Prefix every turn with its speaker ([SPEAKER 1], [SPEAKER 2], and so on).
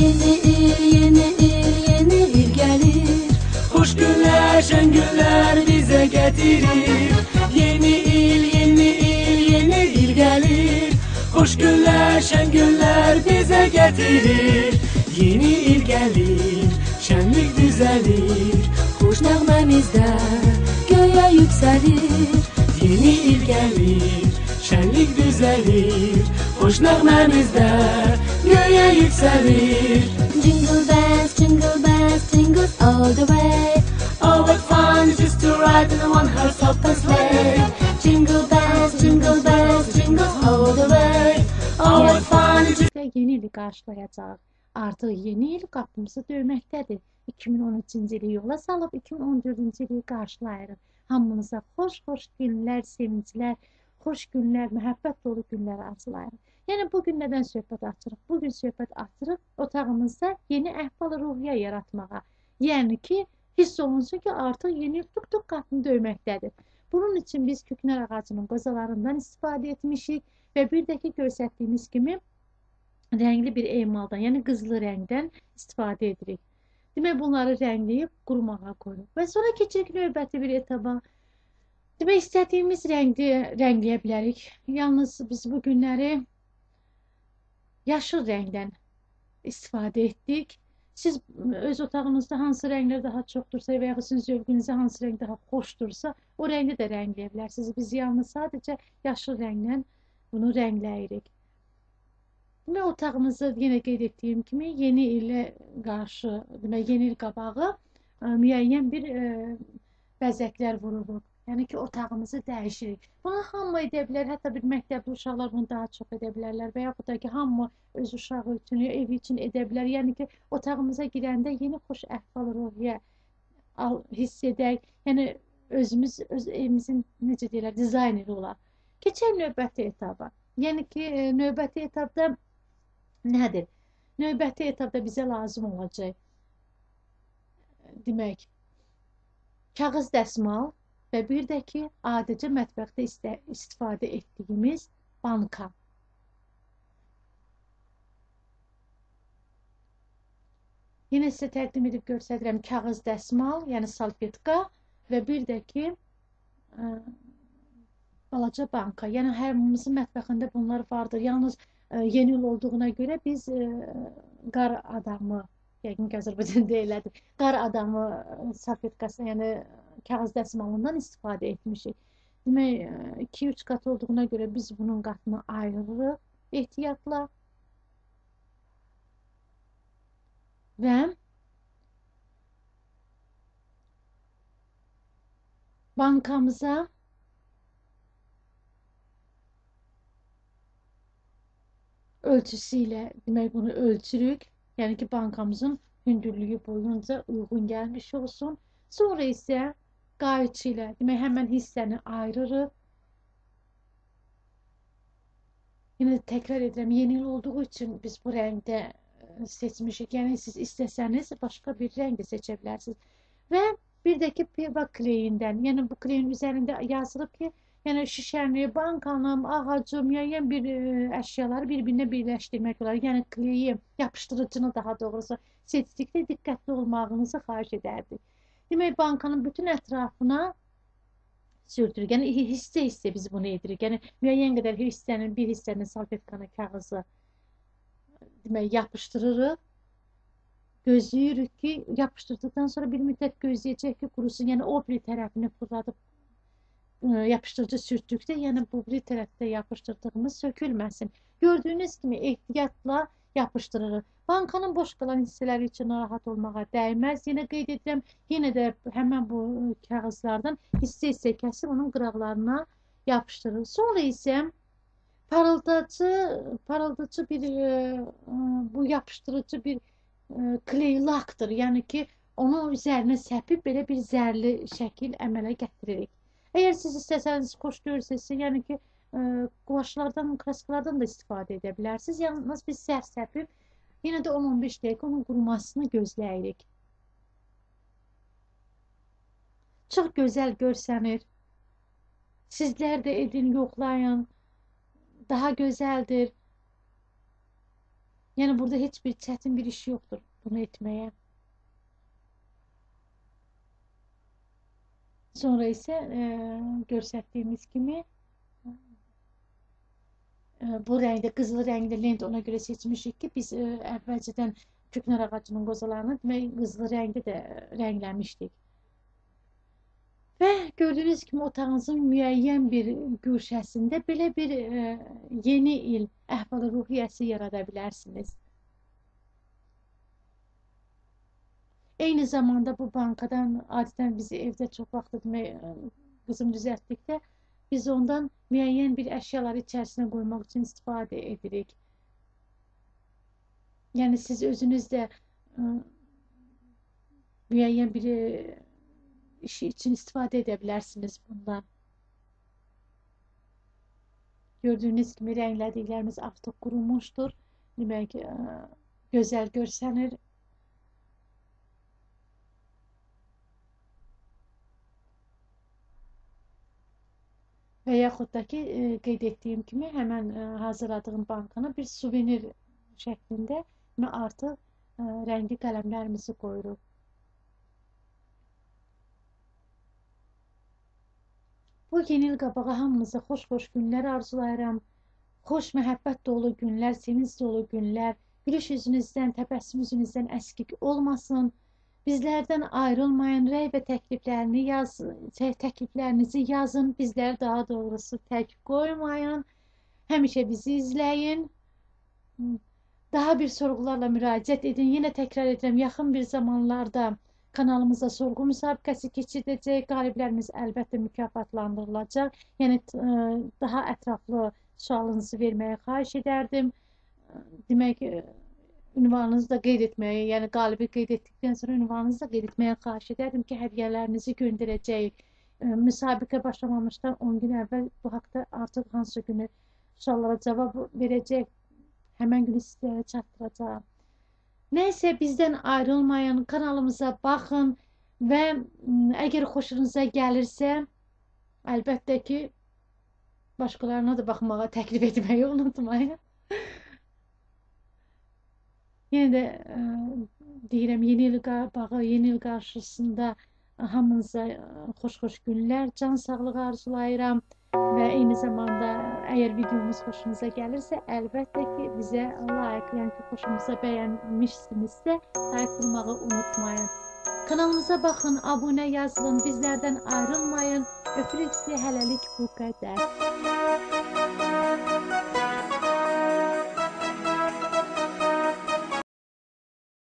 [SPEAKER 1] Yeni il, yeni il, yeni il gelir.
[SPEAKER 2] Hoş günler, şen günler bize getirir. Yeni il, yeni il, yeni il gelir. Hoş günler, şen günler bize getirir. Yeni il gelir, şenlik düzelir.
[SPEAKER 1] Hoş nəğməmizdə göyə yüksəlir.
[SPEAKER 2] Yeni il gelir, şenlik düzelir. Hoş nəğməmizdə göğe yükselir.
[SPEAKER 1] Jingle bells, jingles all the way.
[SPEAKER 2] Oh, what fun it is to ride in a one-horse open sleigh.
[SPEAKER 1] Jingle bells, jingles all the way.
[SPEAKER 2] Oh, what fun it is.
[SPEAKER 3] Yeni ili qarşılayacaq. Artıq yeni il qapımızı döyməkdədir. 2013-cü ili yola salıb 2014-cü ili qarşılayırıq. Hamınıza xoş günlər, sevinclər, xoş günlər, məhəbbət dolu günlər arzulayırıq. Yəni bugün nədən söhbət açırıq? Bugün söhbət açırıq otağımızda yeni əhval-ruhiyyə yaratmağa. Yəni ki, hiss olunsun ki, artıq yeni il tuk qapını döyməkdədir. Bunun üçün biz küknar ağacının qozalarından istifadə etmişik və bir də ki, göstərdiyimiz kimi rəngli bir emaldan, yəni qızılı rəngdən istifadə edirik. Demək, bunları rəngləyib qurumağa qoyuruq. Və sonra keçirik növbəti bir etaba. Demək, istədiyimiz rəngli rəngləyə bilərik. Yalnız biz bu günləri yaşıl rəngdən istifadə etdik. Siz öz otağınızda hansı rənglər daha çoxdursa və yaxud sizin zövqünüzə hansı rəng daha xoşdursa, o rəngli də rəngləyə bilərsiniz. Biz yalnız sadəcə yaşıl rənglə bunu rəngləyirik. Demək, otağımızı yenə qeyd etdiyim kimi yeni ilə qarşı, demək, yeni il qabağı müəyyən bir bəzəklər vururuq. Yəni ki, otağımızı dəyişirik. Bunu hamı edə bilər, hətta bir məktəbli uşaqlar bunu daha çox edə bilərlər və yaxud da ki, hamı öz uşağı üçün, evi üçün edə bilər. Yəni ki, otağımıza girəndə yeni xoş əhval-ruhiyyə hiss edək. Yəni, özümüz, öz evimizin, necə deyirlər, dizayneri olaq. Keçək növbəti etaba. Yəni ki, növbəti etabda nədir? Növbəti etapda bizə lazım olacaq. Demək, kağız dəsmal və bir də ki, adicə mətbəxdə istifadə etdiyimiz banka. Yenə sizə təqdim edib göstərirəm kağız dəsmal, yəni salfetka və bir də ki, balaca banka. Yəni, hərimizin mətbəxində bunlar vardır. Yalnız yeni il olduğuna görə biz qar adamı, yəqin ki, Azərbaycanda elədir, qar adamı salfetkası, yəni kağız dəsmalından istifadə etmişik. Demək, 2-3 qat olduğuna görə biz bunun qatını ayırırıq ehtiyatla və bankamıza ölçüsü ilə, demək, bunu ölçürük. Yəni ki, bankamızın hündürlüyü boyunca uyğun gəlmiş olsun. Sonra isə qayçı ilə, demək, həmən hissəni ayırırıq. Yenə təkrar edirəm, yeni il olduğu üçün biz bu rəngdə seçmişik. Yəni, siz istəsəniz, başqa bir rəng də seçə bilərsiniz. Və bir də ki, piva kleyindən, yəni bu kleyin üzərində yazılıb ki, yəni şişəni, bankanın, ağacı, müəyyən bir əşyaları bir-birinə birləşdirmək olar. Yəni kleyi, yapışdırıcını daha doğrusu seçdikdə diqqətli olmağınızı xahiş edərdik. Demək, bankanın bütün ətrafına sürdürük. Yəni hissə-hissə biz bunu edirik. Yəni müəyyən qədər hissənin, bir hissənin salfetkanı, kağızı demək, yapışdırırıq. Gözləyirik ki, yapışdırdıqdan sonra bir müddət gözləyəcək ki, qurusun. Yəni o bir tərəfini fırladıb yapışdırıcı sürtdükdə, yəni bu bir tərəfdə yapışdırdığımız sökülməsin. Gördüyünüz kimi ehtiyatla yapışdırırıq. Bankanın boş qalan hissələri üçün narahat olmağa dəyməz. Yenə qeyd edirəm, yenə də həmən bu kağızlardan hissə-hissə kəsib onun qıraqlarına yapışdırırıq. Sonra isə parıldatıcı bir, bu yapışdırıcı bir kley laktır. Yəni ki, onun üzərinə səpib belə bir zərli şəkil əmələ gətiririk. Əgər siz istəsəniz, xoş görürsünüzsə, yəni ki, quvaşlardan, kraskalardan da istifadə edə bilərsiniz. Yalnız biz zər səpib, yenə də 10-15 dəqiqə onun qurumasını gözləyirik. Çox gözəl görsənir. Sizlər də edin, yoxlayın. Daha gözəldir. Yəni burada heç bir çətin bir iş yoxdur bunu etməyə. Sonra isə göstərdiyimiz kimi bu rəngdə, qızılı rəngdə lent ona görə seçmişik ki, biz əvvəlcədən küknar ağacının qozalarını demək qızılı rəngdə də rəngləmişdik. Və gördüyünüz kimi otağınızın müəyyən bir güşəsində belə bir yeni il əhval-ruhiyyəsi yarada bilərsiniz. Eyni zamanda bu bankadan adətən bizi evdə çox vaxt demək qızım düzəltdikdə biz ondan müəyyən bir əşyaları içərisinə qoymaq üçün istifadə edirik. Yəni siz özünüz də müəyyən bir işi için istifadə edə bilərsiniz bundan. Gördüyünüz kimi rənglədiklərimiz artıq qurumuşdur. Demək gözəl görsənir. Və yaxud da ki, qeyd etdiyim kimi həmən hazırladığım bankana bir suvenir şəklində artıq rəngli qələmlərimizi qoyuruq. Bu yeni il qabağa hamımıza xoş-xoş günlər arzulayıram. Xoş, məhəbbət dolu günlər, sevinç dolu günlər, gülüş üzünüzdən, təbəssüm üzünüzdən əskik olmasın. Bizlərdən ayrılmayın, rəy və təkliflərinizi yazın, bizlər daha doğrusu tək qoymayın, həmişə bizi izləyin, daha bir sorğularla müraciət edin. Yenə təkrar edirəm, yaxın bir zamanlarda kanalımızda sorğu müsabiqəsi keçiriləcək, qaliblərimiz əlbəttə mükafatlandırılacaq. Yəni daha ətraflı sualınızı verməyə xahiş edərdim. Demək, ünvanınızı da qeyd etməyi, yəni qalibi qeyd etdikdən sonra ünvanınızı da qeyd etməyə xahiş edərdim ki, hədiyyələrinizi göndərəcəyik. Müsabiqə başlamamışdan 10 gün əvvəl bu haqda artıq hansı günü suallara cavab verəcək, həmən günü sizlərə çatdıracağım. Nəysə, bizdən ayrılmayın, kanalımıza baxın və əgər xoşunuza gəlirsə, əlbəttə ki, başqalarına da baxmağa təklif etməyi unutmayın. Yenə də deyirəm, yeni il qabağı, yeni il qarşısında hamınıza xoş-xoş günlər, can sağlığı arzulayıram və eyni zamanda əgər videomuz xoşunuza gəlirsə, əlbəttə ki, bizə like, yəni ki, xoşumuza bəyənmişsinizsə, like vurmağı unutmayın. Kanalımıza baxın, abunə yazılın, bizlərdən ayrılmayın. Öpürük sizi, hələlik bu qədər.